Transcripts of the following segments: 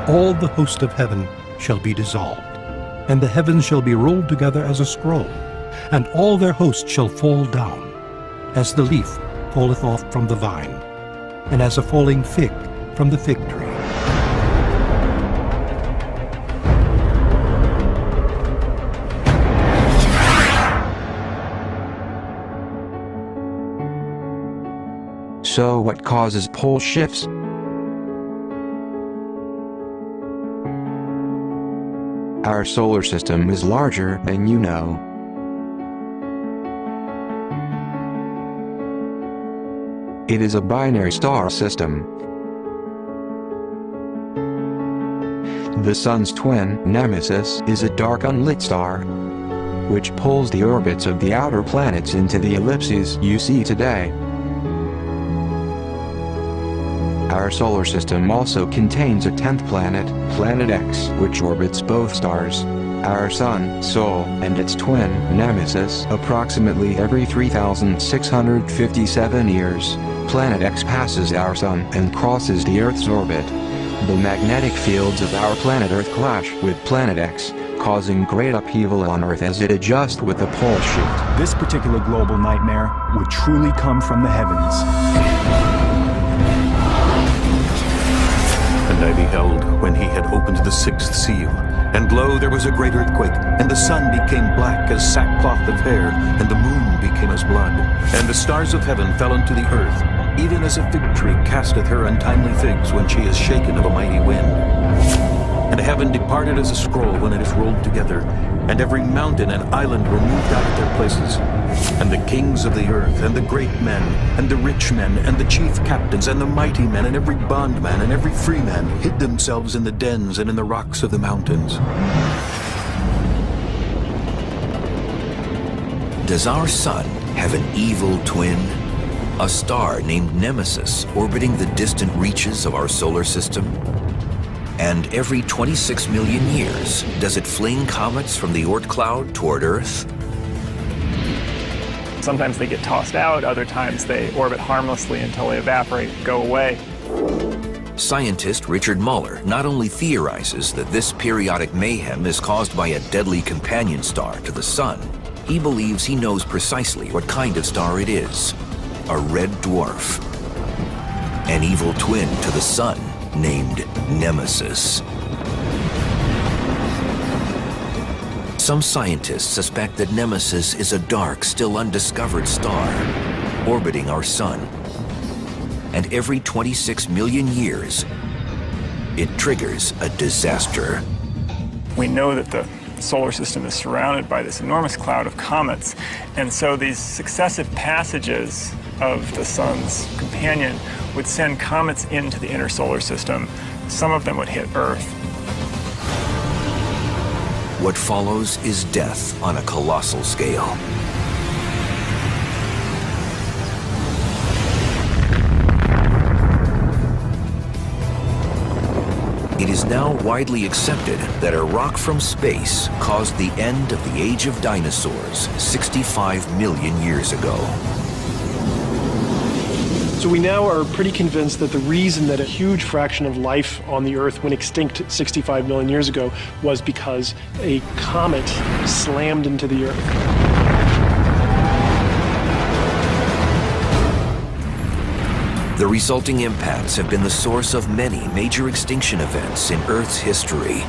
all the host of heaven shall be dissolved, and the heavens shall be rolled together as a scroll, and all their hosts shall fall down, as the leaf falleth off from the vine, and as a falling fig from the fig tree. So what causes pole shifts? Our solar system is larger than you know. It is a binary star system. The Sun's twin, Nemesis, is a dark unlit star, which pulls the orbits of the outer planets into the ellipses you see today. Our solar system also contains a 10th planet, Planet X, which orbits both stars, our Sun, Sol, and its twin, Nemesis, approximately every 3,657 years. Planet X passes our Sun and crosses the Earth's orbit. The magnetic fields of our planet Earth clash with Planet X, causing great upheaval on Earth as it adjusts with the pole shift. This particular global nightmare would truly come from the heavens. And I beheld when he had opened the 6th seal, and lo, there was a great earthquake, and the sun became black as sackcloth of hair, and the moon became as blood, and the stars of heaven fell unto the earth, even as a fig tree casteth her untimely figs when she is shaken of a mighty wind. And heaven departed as a scroll when it is rolled together, and every mountain and island were moved out of their places. And the kings of the earth, and the great men, and the rich men, and the chief captains, and the mighty men, and every bondman, and every free man, hid themselves in the dens and in the rocks of the mountains. Does our sun have an evil twin? A star named Nemesis orbiting the distant reaches of our solar system? And every 26 million years, does it fling comets from the Oort cloud toward Earth? Sometimes they get tossed out, other times they orbit harmlessly until they evaporate and go away. Scientist Richard Muller not only theorizes that this periodic mayhem is caused by a deadly companion star to the Sun, he believes he knows precisely what kind of star it is: a red dwarf, an evil twin to the Sun named Nemesis. Some scientists suspect that Nemesis is a dark, still undiscovered star orbiting our Sun. And every 26 million years, it triggers a disaster. We know that the solar system is surrounded by this enormous cloud of comets, and so these successive passages of the Sun's companion would send comets into the inner solar system. Some of them would hit Earth. What follows is death on a colossal scale. It is now widely accepted that a rock from space caused the end of the age of dinosaurs 65 million years ago. So we now are pretty convinced that the reason that a huge fraction of life on the Earth went extinct 65 million years ago was because a comet slammed into the Earth. The resulting impacts have been the source of many major extinction events in Earth's history.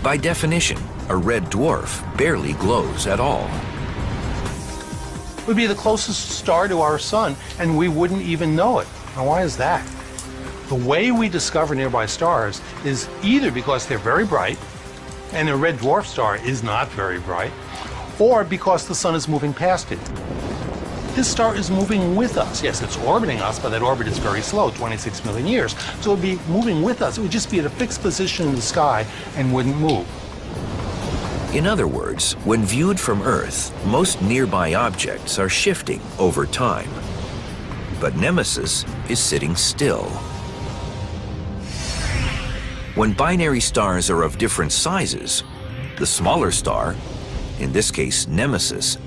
By definition, a red dwarf barely glows at all. It would be the closest star to our sun, and we wouldn't even know it. Now, why is that? The way we discover nearby stars is either because they're very bright, and a red dwarf star is not very bright, or because the sun is moving past it. This star is moving with us. Yes, it's orbiting us, but that orbit is very slow, 26 million years. So it would be moving with us. It would just be at a fixed position in the sky and wouldn't move. In other words, when viewed from Earth, most nearby objects are shifting over time. But Nemesis is sitting still. When binary stars are of different sizes, the smaller star, in this case Nemesis,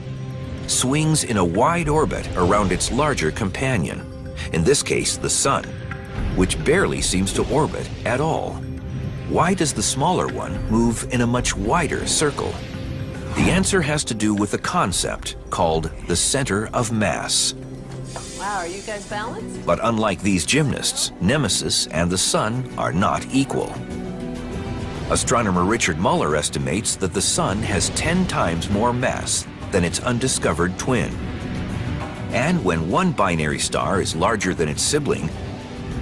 swings in a wide orbit around its larger companion, in this case the Sun, which barely seems to orbit at all. Why does the smaller one move in a much wider circle? The answer has to do with a concept called the center of mass. Wow, are you guys balanced? But unlike these gymnasts, Nemesis and the Sun are not equal. Astronomer Richard Muller estimates that the Sun has 10 times more mass than its undiscovered twin. And when one binary star is larger than its sibling,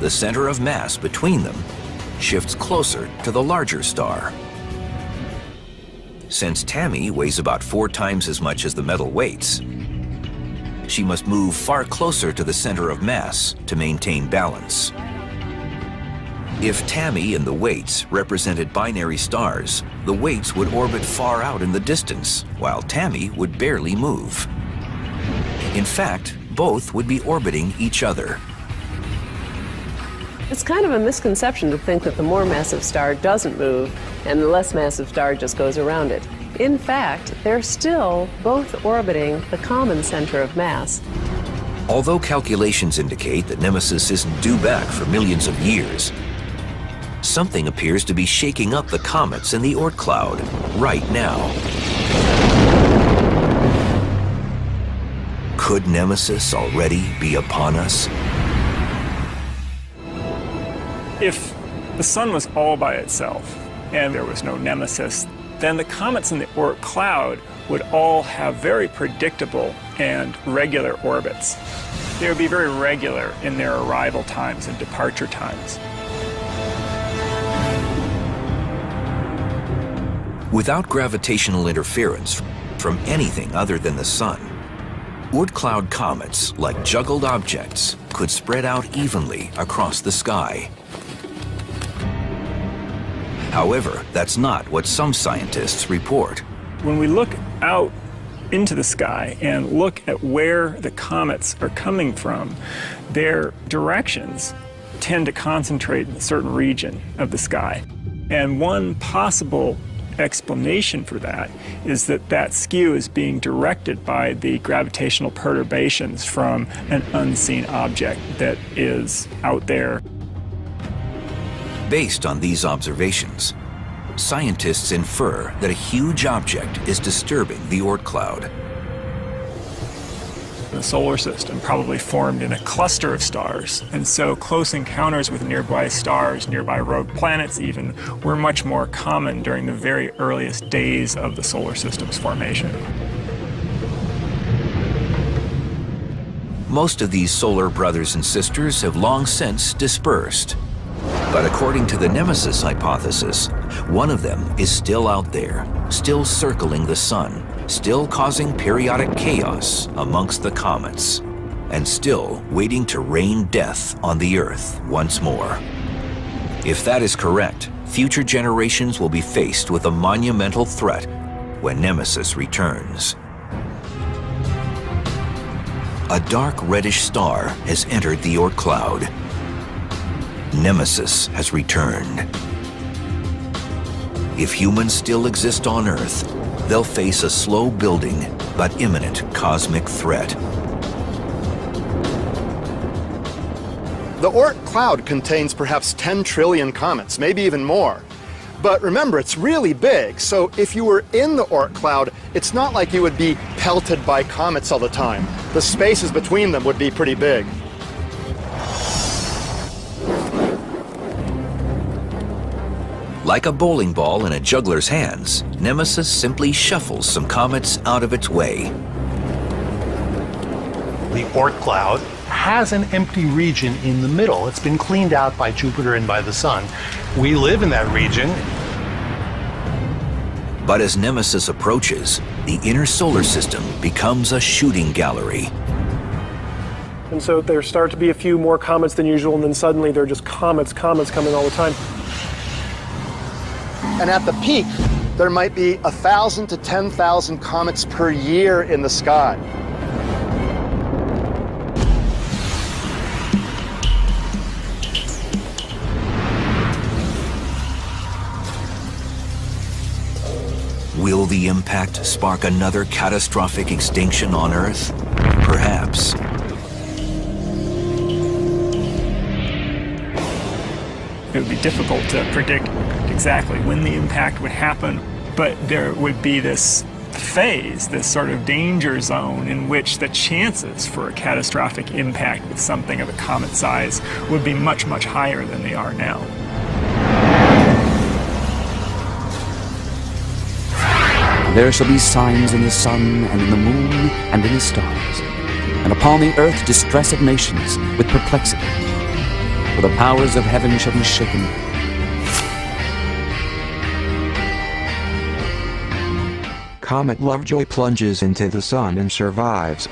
the center of mass between them shifts closer to the larger star. Since Tammy weighs about 4 times as much as the metal weights, she must move far closer to the center of mass to maintain balance. If Tammy and the weights represented binary stars, the weights would orbit far out in the distance, while Tammy would barely move. In fact, both would be orbiting each other. It's kind of a misconception to think that the more massive star doesn't move and the less massive star just goes around it. In fact, they're still both orbiting the common center of mass. Although calculations indicate that Nemesis isn't due back for millions of years, something appears to be shaking up the comets in the Oort cloud right now. Could Nemesis already be upon us? If the Sun was all by itself and there was no Nemesis, then the comets in the Oort cloud would all have very predictable and regular orbits. They would be very regular in their arrival times and departure times. Without gravitational interference from anything other than the Sun, Oort cloud comets, like juggled objects, could spread out evenly across the sky. However, that's not what some scientists report. When we look out into the sky and look at where the comets are coming from, their directions tend to concentrate in a certain region of the sky. And one possible explanation for that is that that skew is being directed by the gravitational perturbations from an unseen object that is out there. Based on these observations, scientists infer that a huge object is disturbing the Oort cloud. The solar system probably formed in a cluster of stars, and so close encounters with nearby stars, nearby rogue planets even, were much more common during the very earliest days of the solar system's formation. Most of these solar brothers and sisters have long since dispersed. But according to the Nemesis hypothesis, one of them is still out there, still circling the Sun, still causing periodic chaos amongst the comets, and still waiting to rain death on the Earth once more. If that is correct, future generations will be faced with a monumental threat when Nemesis returns. A dark reddish star has entered the Oort cloud. Nemesis has returned. If humans still exist on Earth, they'll face a slow-building but imminent cosmic threat. The Oort cloud contains perhaps 10 trillion comets, maybe even more. But remember, it's really big, so if you were in the Oort cloud, it's not like you would be pelted by comets all the time. The spaces between them would be pretty big. Like a bowling ball in a juggler's hands, Nemesis simply shuffles some comets out of its way. The Oort cloud has an empty region in the middle. It's been cleaned out by Jupiter and by the Sun. We live in that region. But as Nemesis approaches, the inner solar system becomes a shooting gallery. And so there start to be a few more comets than usual, and then suddenly there are just comets coming all the time. And at the peak, there might be 1,000 to 10,000 comets per year in the sky. Will the impact spark another catastrophic extinction on Earth? Perhaps. It would be difficult to predict exactly when the impact would happen, but there would be this phase, this sort of danger zone in which the chances for a catastrophic impact with something of a comet size would be much, much higher than they are now. There shall be signs in the sun, and in the moon, and in the stars, and upon the earth distress of nations with perplexity. For the powers of heaven shall be shaken. Comet Lovejoy plunges into the sun and survives.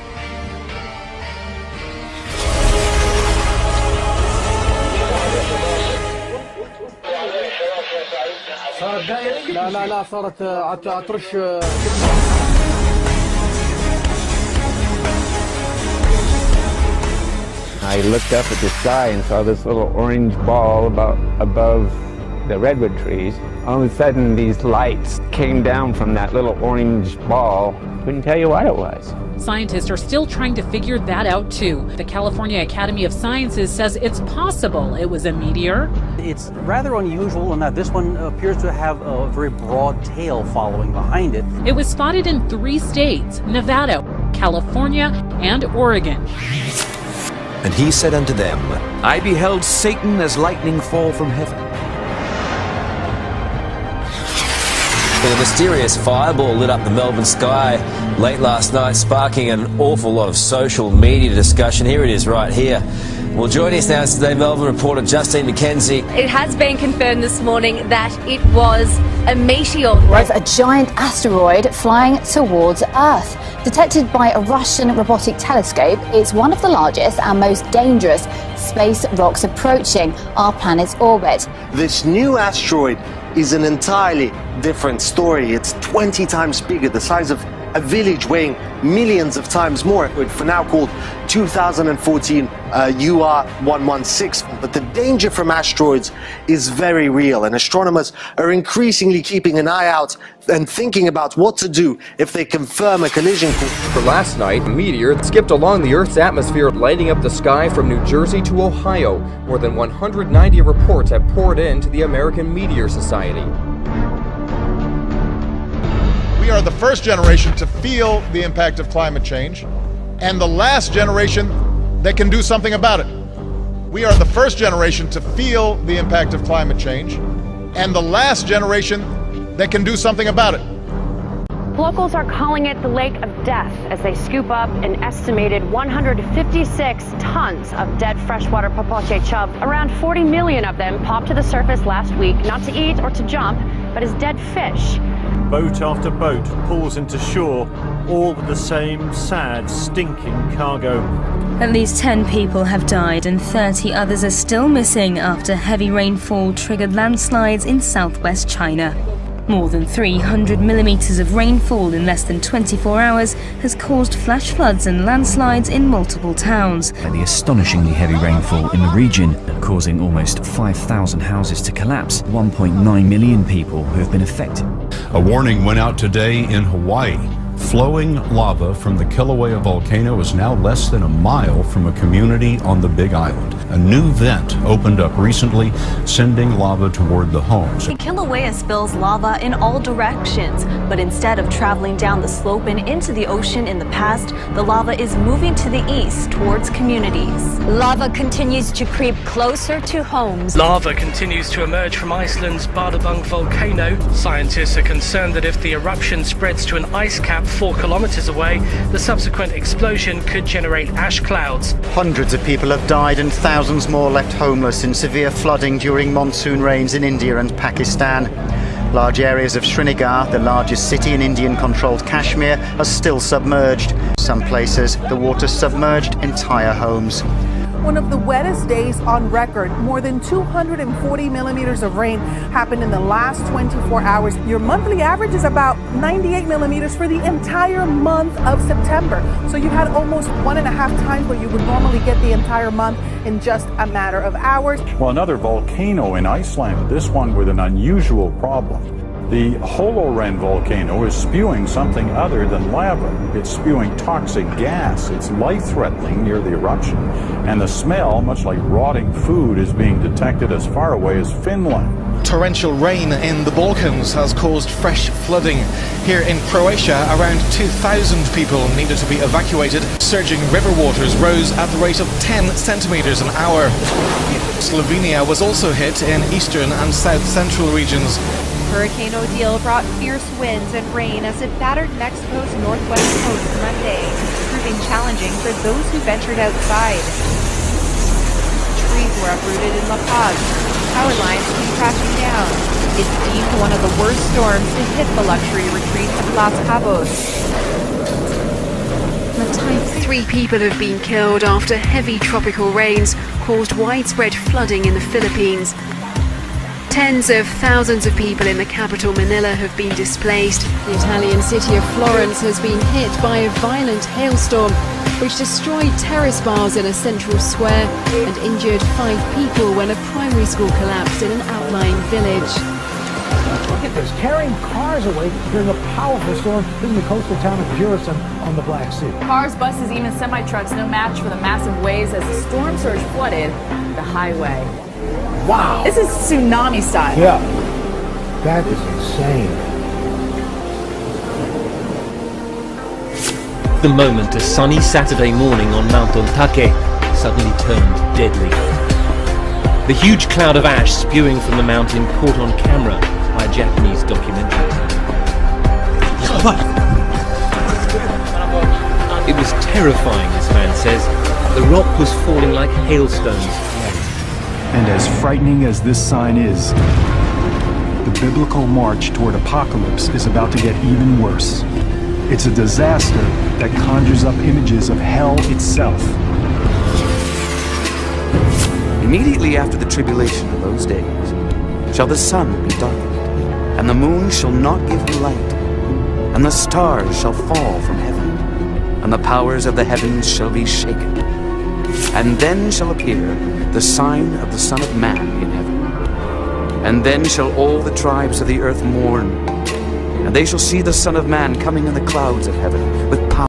I looked up at the sky and saw this little orange ball above the redwood trees. All of a sudden, these lights came down from that little orange ball. Couldn't tell you what it was. Scientists are still trying to figure that out too. The California Academy of Sciences says it's possible it was a meteor. It's rather unusual in that this one appears to have a very broad tail following behind it. It was spotted in 3 states, Nevada, California, and Oregon. And he said unto them, I beheld Satan as lightning fall from heaven. Well, a mysterious fireball lit up the Melbourne sky late last night, sparking an awful lot of social media discussion. Here it is right here. Well, joining us now is today Melbourne reporter Justine McKenzie. It has been confirmed this morning that it was a meteor. Right, a giant asteroid flying towards Earth. Detected by a Russian robotic telescope, it's one of the largest and most dangerous space rocks approaching our planet's orbit. This new asteroid is an entirely different story. It's 20 times bigger, the size of a village, weighing millions of times more. For now called 2014 UR116. But the danger from asteroids is very real, and astronomers are increasingly keeping an eye out and thinking about what to do if they confirm a collision. For last night, a meteor skipped along the Earth's atmosphere, lighting up the sky from New Jersey to Ohio. More than 190 reports have poured into the American Meteor Society. We are the first generation to feel the impact of climate change, and the last generation that can do something about it. We are the first generation to feel the impact of climate change, and the last generation that can do something about it. Locals are calling it the Lake of Death as they scoop up an estimated 156 tons of dead freshwater popoche chub. Around 40 million of them popped to the surface last week, not to eat or to jump, but as dead fish. Boat after boat pulls into shore, all with the same sad, stinking cargo. At least 10 people have died and 30 others are still missing after heavy rainfall triggered landslides in southwest China. More than 300 millimeters of rainfall in less than 24 hours has caused flash floods and landslides in multiple towns. The astonishingly heavy rainfall in the region, causing almost 5,000 houses to collapse, 1.9 million people who have been affected. A warning went out today in Hawaii. Flowing lava from the Kilauea volcano is now less than a mile from a community on the Big Island. A new vent opened up recently, sending lava toward the homes. Kilauea spills lava in all directions, but instead of traveling down the slope and into the ocean in the past, the lava is moving to the east towards communities. Lava continues to creep closer to homes. Lava continues to emerge from Iceland's Bardabung volcano. Scientists are concerned that if the eruption spreads to an ice cap 4 kilometers away, the subsequent explosion could generate ash clouds. Hundreds of people have died and thousands more left homeless in severe flooding during monsoon rains in India and Pakistan. Large areas of Srinagar, the largest city in Indian-controlled Kashmir, are still submerged. Some places, the water submerged entire homes. One of the wettest days on record. More than 240 millimeters of rain happened in the last 24 hours. Your monthly average is about 98 millimeters for the entire month of September. So you had almost 1.5 times what you would normally get the entire month in just a matter of hours. Well, another volcano in Iceland, this one with an unusual problem. The Holoren volcano is spewing something other than lava. It's spewing toxic gas. It's life-threatening near the eruption. And the smell, much like rotting food, is being detected as far away as Finland. Torrential rain in the Balkans has caused fresh flooding. Here in Croatia, around 2,000 people needed to be evacuated. Surging river waters rose at the rate of 10 centimeters an hour. Slovenia was also hit in eastern and south-central regions. Hurricane Odile brought fierce winds and rain as it battered Mexico's northwest coast Monday, proving challenging for those who ventured outside. Trees were uprooted in La Paz. Power lines came crashing down. It's deemed one of the worst storms to hit the luxury retreat of Los Cabos. 3 people have been killed after heavy tropical rains caused widespread flooding in the Philippines. Tens of thousands of people in the capital Manila have been displaced. The Italian city of Florence has been hit by a violent hailstorm which destroyed terrace bars in a central square and injured 5 people when a primary school collapsed in an outlying village. Look at this, carrying cars away during a powerful storm in the coastal town of PEETSON on the Black Sea. Cars, buses, even semi-trucks, no match for the massive waves as the storm surge flooded the highway. Wow! This is tsunami style. Yeah, that is insane. The moment a sunny Saturday morning on Mount Ontake suddenly turned deadly. The huge cloud of ash spewing from the mountain caught on camera by a Japanese documentary. It was terrifying, this man says. The rock was falling like hailstones. And as frightening as this sign is, the biblical march toward apocalypse is about to get even worse. It's a disaster that conjures up images of hell itself. Immediately after the tribulation of those days shall the sun be darkened, and the moon shall not give her light, and the stars shall fall from heaven, and the powers of the heavens shall be shaken. And then shall appear the sign of the Son of Man in heaven. And then shall all the tribes of the earth mourn, and they shall see the Son of Man coming in the clouds of heaven with power.